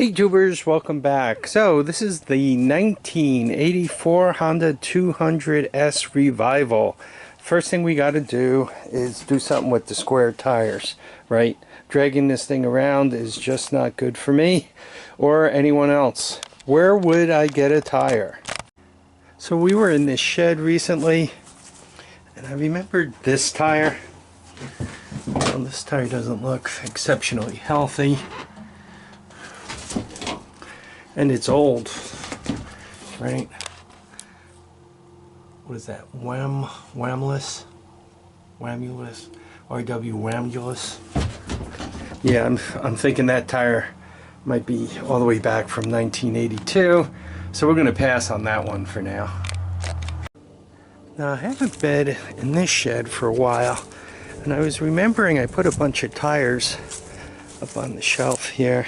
Hey tubers, welcome back. So this is the 1984 Honda 200S Revival. First thing we got to do is do something with the square tires, right? Dragging this thing around is just not good for me or anyone else. Where would I get a tire? So we were in this shed recently and I remembered this tire. Well, this tire doesn't look exceptionally healthy. And it's old, right? What is that? Whamulous? RW Whamulous? Yeah, I'm thinking that tire might be all the way back from 1982. So we're gonna pass on that one for now. Now I haven't been in this shed for a while, and I was remembering I put a bunch of tires up on the shelf here.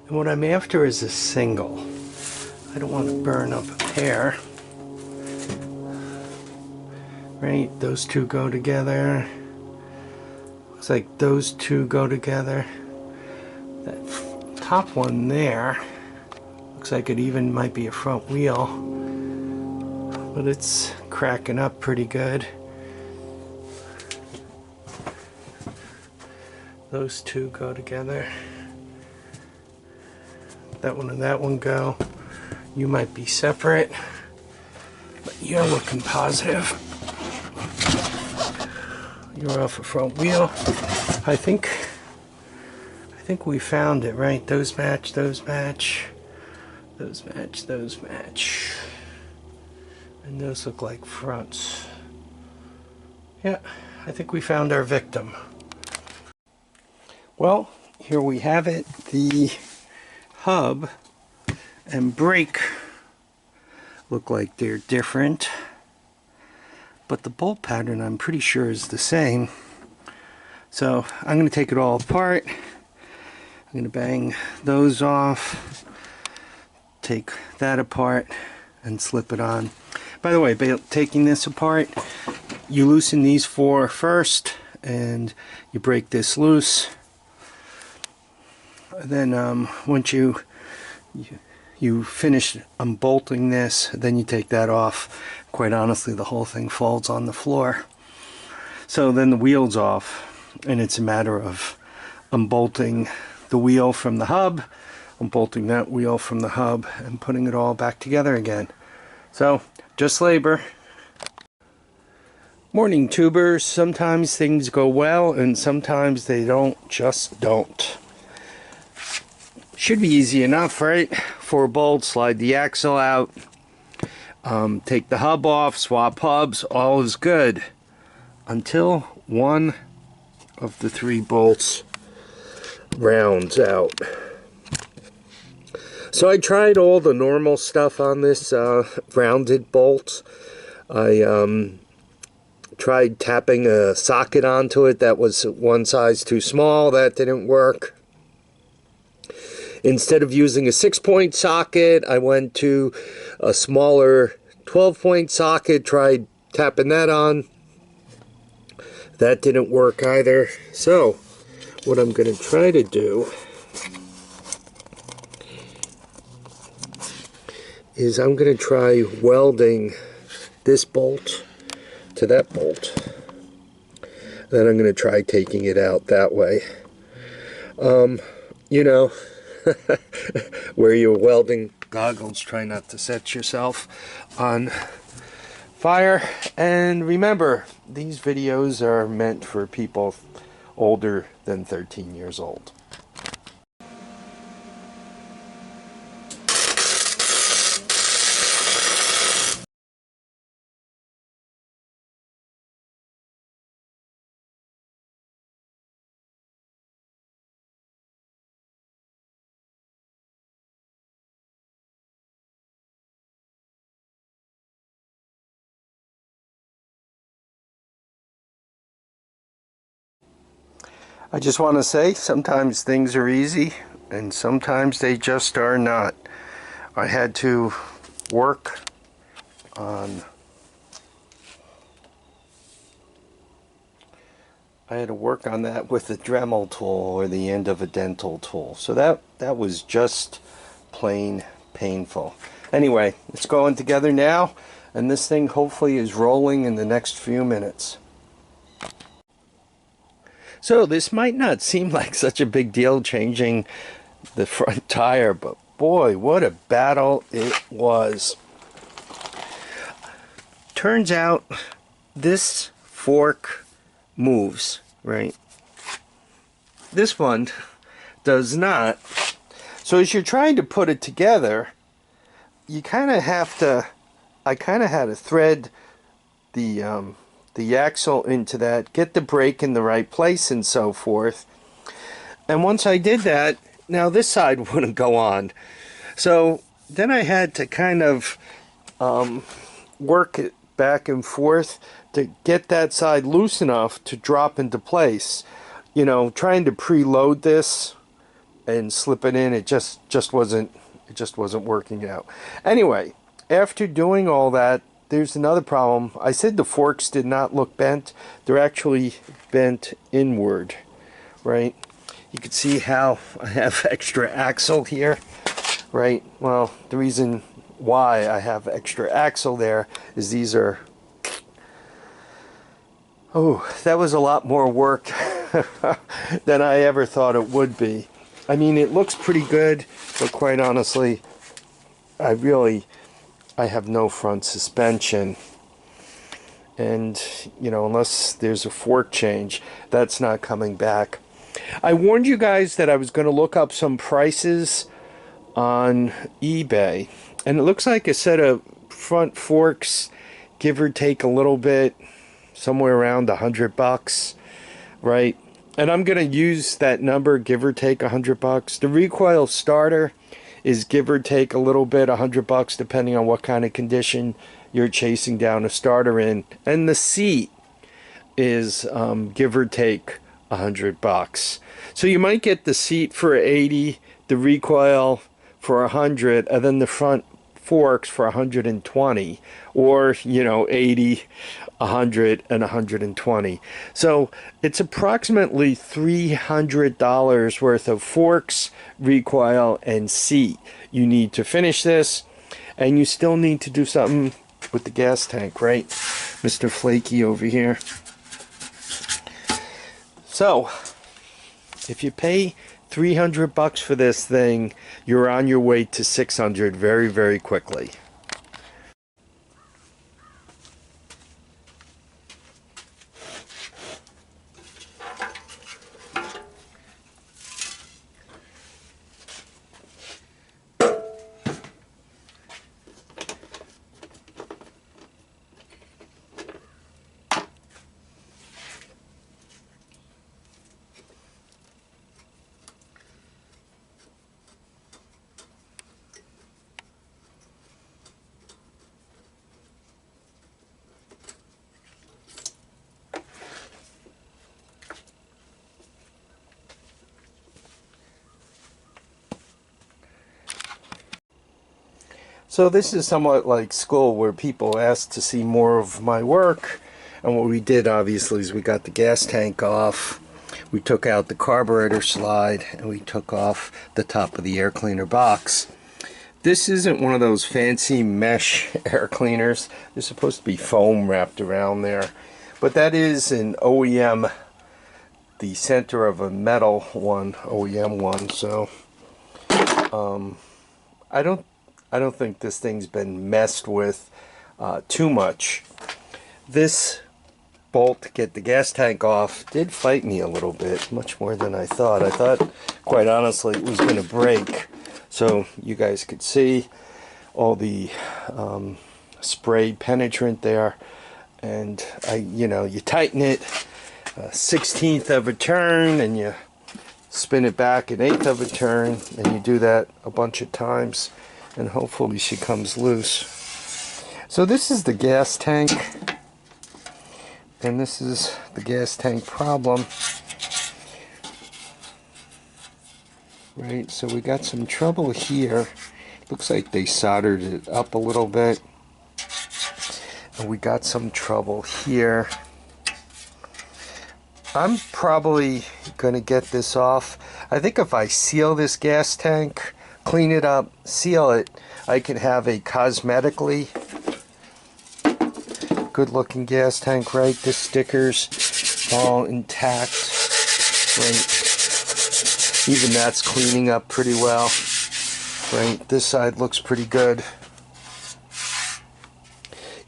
And what I'm after is a single. I don't want to burn up a pair. Right, those two go together. Looks like those two go together. That top one there looks like it even might be a front wheel, but it's cracking up pretty good. Those two go together. That one and that one go. You might be separate, but you're looking positive. You're off a front wheel. I think we found it, right? Those match, those match, those match, those match. And those look like fronts. Yeah, I think we found our victim. Well, here we have it. The hub and brake look like they're different, but the bolt pattern I'm pretty sure is the same. So I'm going to take it all apart. I'm going to bang those off, take that apart, and slip it on. By the way, taking this apart, you loosen these four first and you break this loose. Then once you finish unbolting this, then you take that off. Quite honestly, the whole thing falls on the floor. So then the wheel's off, and it's a matter of unbolting the wheel from the hub, unbolting that wheel from the hub, and putting it all back together again. So just labor. Morning tubers. Sometimes things go well and sometimes they just don't. Should be easy enough, right? 4 bolts, slide the axle out, take the hub off, swap hubs, all is good. Until one of the 3 bolts rounds out. So I tried all the normal stuff on this rounded bolt. I tried tapping a socket onto it that was one size too small. That didn't work. Instead of using a 6-point socket, I went to a smaller 12-point socket, tried tapping that on. That didn't work either. So, what I'm going to try to do is I'm going to try welding this bolt to that bolt. Then I'm going to try taking it out that way. You know, wear your welding goggles, try not to set yourself on fire, and remember, these videos are meant for people older than 13 years old. I just want to say, sometimes things are easy and sometimes they just are not. I had to work on I had to work on that with the Dremel tool or the end of a dental tool. So that was just plain painful. Anyway, it's going together now, and this thing hopefully is rolling in the next few minutes. So this might not seem like such a big deal changing the front tire, but boy, what a battle it was. Turns out this fork moves, right? This one does not. So as you're trying to put it together, you kind of have to, I kind of had to thread the axle into that, get the brake in the right place and so forth. And once I did that, now this side wouldn't go on. So then I had to kind of work it back and forth to get that side loose enough to drop into place. You know, trying to preload this and slip it in, it just wasn't working out. Anyway, after doing all that, there's another problem. I said the forks did not look bent. They're actually bent inward, right? You can see how I have extra axle here, right? Well, the reason why I have extra axle there is these are, oh, that was a lot more work than I ever thought it would be. I mean, it looks pretty good, but quite honestly, I have no front suspension. And, you know, unless there's a fork change, that's not coming back. I warned you guys that I was going to look up some prices on eBay. And it looks like a set of front forks, give or take a little bit, somewhere around $100, right? And I'm going to use that number, give or take $100. The recoil starter is give or take a little bit, $100, depending on what kind of condition you're chasing down a starter in. And the seat is give or take $100. So you might get the seat for $80, the recoil for $100, and then the front forks for $120, or, you know, $80, $100, and $120. So it's approximately $300 worth of forks, recoil, and seat you need to finish this. And you still need to do something with the gas tank, right, Mr. Flaky over here? So if you pay $300 for this thing, you're on your way to $600 very, very quickly. So this is somewhat like school, where people ask to see more of my work. And what we did, obviously, is we got the gas tank off, we took out the carburetor slide, and we took off the top of the air cleaner box. This isn't one of those fancy mesh air cleaners. There's supposed to be foam wrapped around there. But that is an OEM, the center of a metal one, OEM one. So I don't think this thing's been messed with too much. This bolt to get the gas tank off did fight me a little bit, much more than I thought. I thought, quite honestly, it was going to break. So you guys could see all the spray penetrant there. And you tighten it a 1/16 of a turn, and you spin it back an 1/8 of a turn, and you do that a bunch of times, and hopefully she comes loose. So this is the gas tank, and this is the gas tank problem, right? So we got some trouble here. Looks like they soldered it up a little bit, and we got some trouble here. I'm probably going to get this off. I think if I seal this gas tank, clean it up, seal it, I can have a cosmetically good looking gas tank, right? The stickers all intact, right? Even that's cleaning up pretty well, right? This side looks pretty good.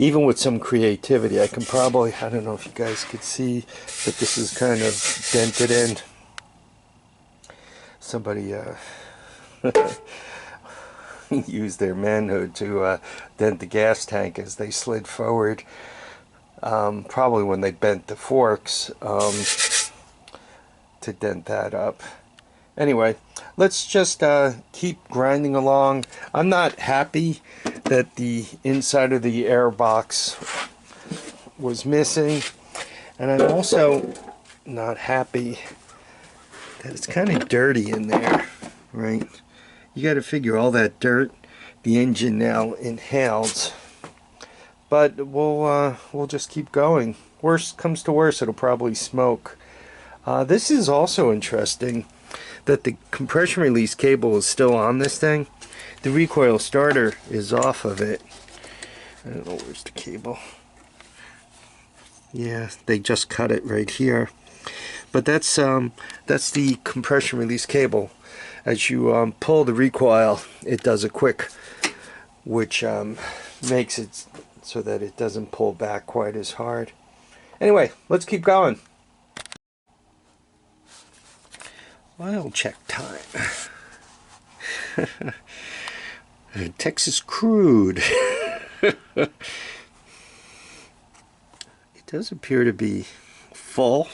Even with some creativity, I can probably, I don't know if you guys could see, but this is kind of dented in. Somebody used their manhood to dent the gas tank as they slid forward. Probably when they bent the forks to dent that up. Anyway, let's just keep grinding along. I'm not happy that the inside of the airbox was missing, and I'm also not happy that it's kind of dirty in there, right? You got to figure all that dirt the engine now inhaled, but we'll just keep going. Worst comes to worst, it'll probably smoke. This is also interesting that the compression release cable is still on this thing. The recoil starter is off of it. I don't know, where's the cable? Yeah, they just cut it right here. But that's the compression release cable. As you pull the recoil, it does a quick, which makes it so that it doesn't pull back quite as hard. Anyway, let's keep going. Oil check time. Texas crude. It does appear to be full.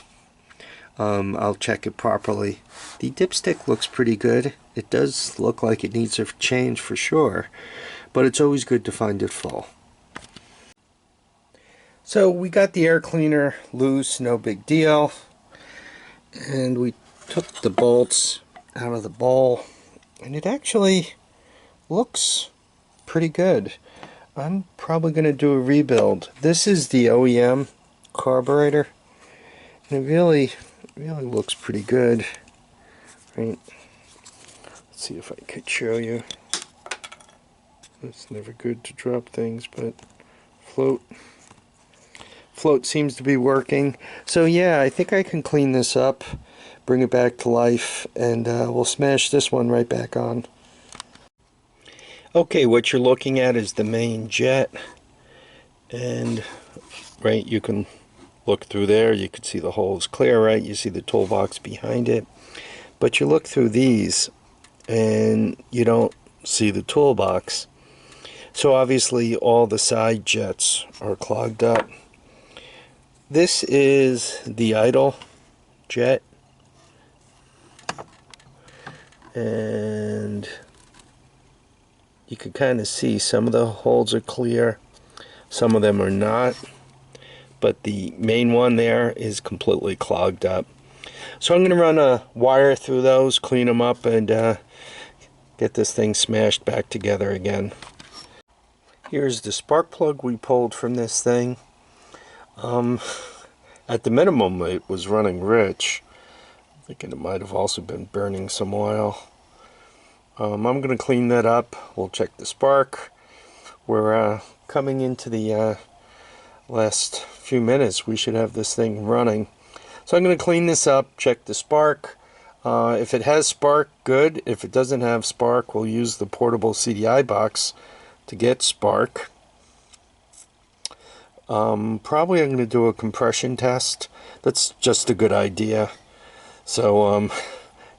I'll check it properly. The dipstick looks pretty good. It does look like it needs a change for sure, but it's always good to find it full. So we got the air cleaner loose, no big deal, and we took the bolts out of the bowl, and it actually looks pretty good. I'm probably going to do a rebuild. This is the OEM carburetor, and it really looks pretty good, right? Let's see if I could show you. It's never good to drop things, but float seems to be working. So yeah, I think I can clean this up, bring it back to life, and we'll smash this one right back on. Okay, what you're looking at is the main jet, and right, you can look through there, you can see the holes clear, right? You see the toolbox behind it, but you look through these and you don't see the toolbox. So obviously all the side jets are clogged up. This is the idle jet, and you can kind of see some of the holes are clear, some of them are not, but the main one there is completely clogged up. So I'm going to run a wire through those, clean them up, and get this thing smashed back together again. Here's the spark plug we pulled from this thing. At the minimum it was running rich. I'm thinking it might have also been burning some oil. I'm going to clean that up. We'll check the spark. We're coming into the last few minutes. We should have this thing running. So I'm going to clean this up, check the spark. If it has spark, good. If it doesn't have spark, we'll use the portable CDI box to get spark. Probably I'm going to do a compression test. That's just a good idea. So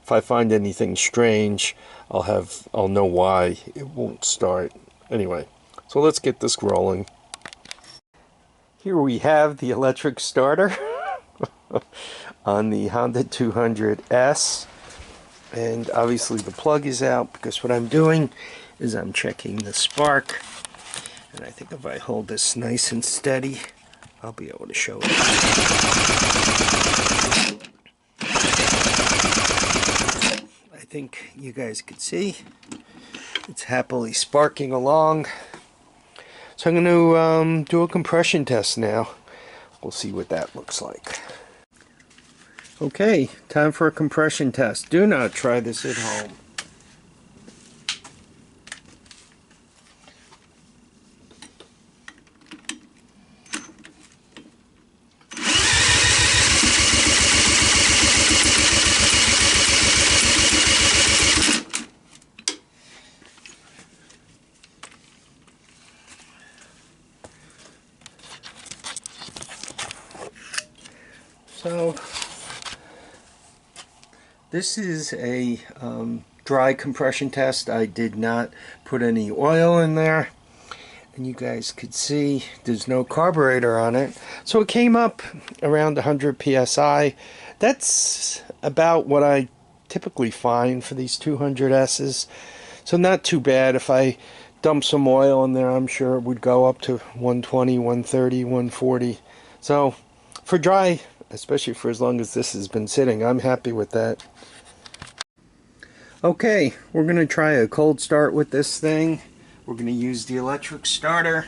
if I find anything strange, I'll know why it won't start. Anyway, so let's get this rolling. Here we have the electric starter on the Honda 200S, and obviously the plug is out because what I'm doing is I'm checking the spark, and I think if I hold this nice and steady, I'll be able to show it. I think you guys can see it's happily sparking along. So I'm going to do a compression test now. We'll see what that looks like. Okay, time for a compression test. Do not try this at home. So, this is a dry compression test. I did not put any oil in there. And you guys could see there's no carburetor on it. So it came up around 100 psi. That's about what I typically find for these 200Ss. So not too bad. If I dump some oil in there, I'm sure it would go up to 120, 130, 140. So for dry, especially for as long as this has been sitting, I'm happy with that. Okay, we're going to try a cold start with this thing. We're going to use the electric starter.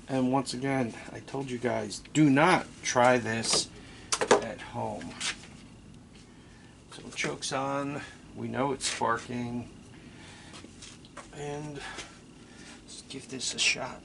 And once again, I told you guys, do not try this at home. So it chokes on. We know it's sparking. And let's give this a shot.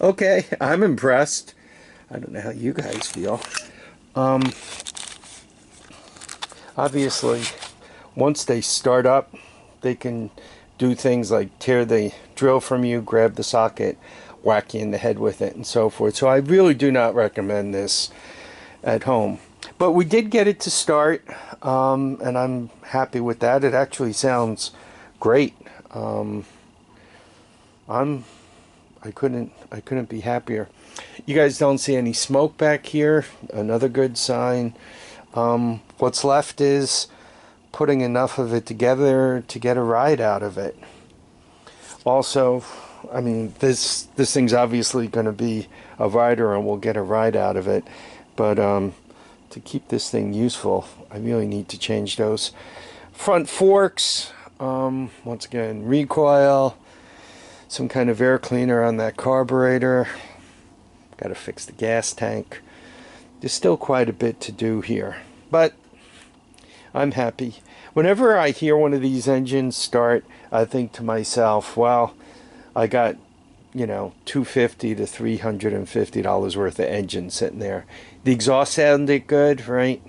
Okay, I'm impressed. I don't know how you guys feel. Obviously, once they start up, they can do things like tear the drill from you, grab the socket, whack you in the head with it, and so forth. So I really do not recommend this at home. But we did get it to start, and I'm happy with that. It actually sounds great. I couldn't be happier. You guys don't see any smoke back here. Another good sign. What's left is putting enough of it together to get a ride out of it. Also, I mean, this thing's obviously going to be a rider, and we'll get a ride out of it. But to keep this thing useful, I really need to change those front forks. Once again, recoil. Some kind of air cleaner on that carburetor. Got to fix the gas tank. There's still quite a bit to do here, but I'm happy. Whenever I hear one of these engines start, I think to myself, well, I got, you know, $250 to $350 worth of engine sitting there. The exhaust sounded good, right?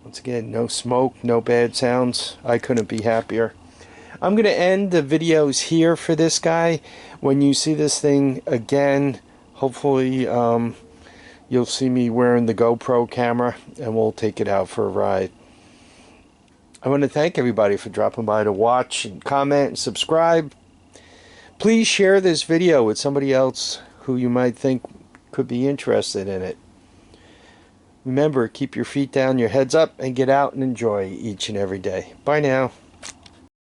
Once again, no smoke, no bad sounds. I couldn't be happier. I'm going to end the videos here for this guy. When you see this thing again, hopefully you'll see me wearing the GoPro camera, and we'll take it out for a ride. I want to thank everybody for dropping by to watch and comment and subscribe. Please share this video with somebody else who you might think could be interested in it. Remember, keep your feet down, your heads up, and get out and enjoy each and every day. Bye now.